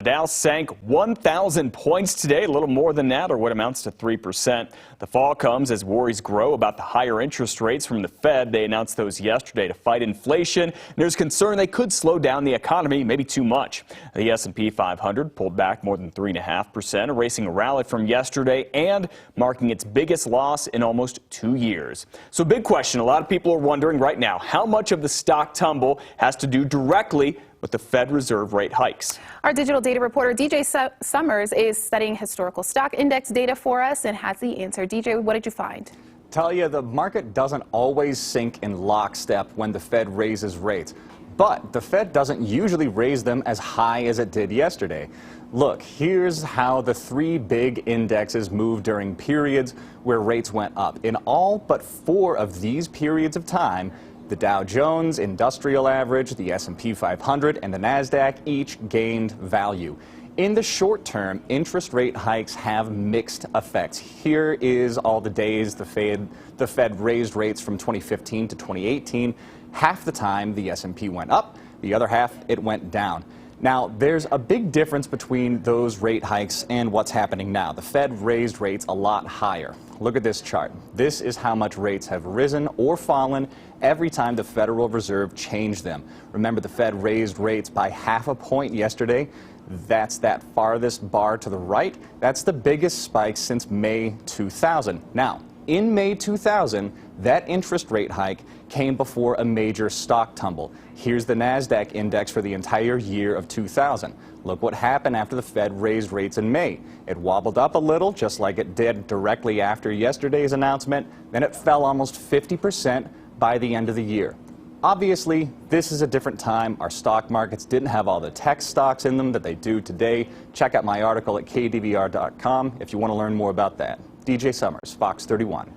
The Dow sank 1,000 points today, a little more than that, or what amounts to 3%. The fall comes as worries grow about the higher interest rates from the Fed. They announced those yesterday to fight inflation. There's concern they could slow down the economy, maybe too much. The S&P 500 pulled back more than 3.5%, erasing a rally from yesterday and marking its biggest loss in almost 2 years. So big question, a lot of people are wondering right now, how much of the stock tumble has to do directly with the Fed Reserve rate hikes? Our digital data reporter DJ Summers is studying historical stock index data for us and has the answer. DJ, what did you find? Talia, the market doesn't always sync in lockstep when the Fed raises rates, but the Fed doesn't usually raise them as high as it did yesterday. Look, here's how the three big indexes moved during periods where rates went up. In all but 4 of these periods of time, the Dow Jones Industrial Average, the S&P 500, and the NASDAQ each gained value. In the short term, interest rate hikes have mixed effects. Here is all the days the Fed raised rates from 2015 to 2018. Half the time, the S&P went up. The other half, it went down. Now, there's a big difference between those rate hikes and what's happening now. The Fed raised rates a lot higher. Look at this chart. This is how much rates have risen or fallen every time the Federal Reserve changed them. Remember, the Fed raised rates by ½ a point yesterday. That's that farthest bar to the right. That's the biggest spike since May 2000. Now, in May 2000, that interest rate hike came before a major stock tumble. Here's the NASDAQ index for the entire year of 2000. Look what happened after the Fed raised rates in May. It wobbled up a little, just like it did directly after yesterday's announcement. Then it fell almost 50% by the end of the year. Obviously, this is a different time. Our stock markets didn't have all the tech stocks in them that they do today. Check out my article at kdvr.com if you want to learn more about that. DJ Summers, Fox 31.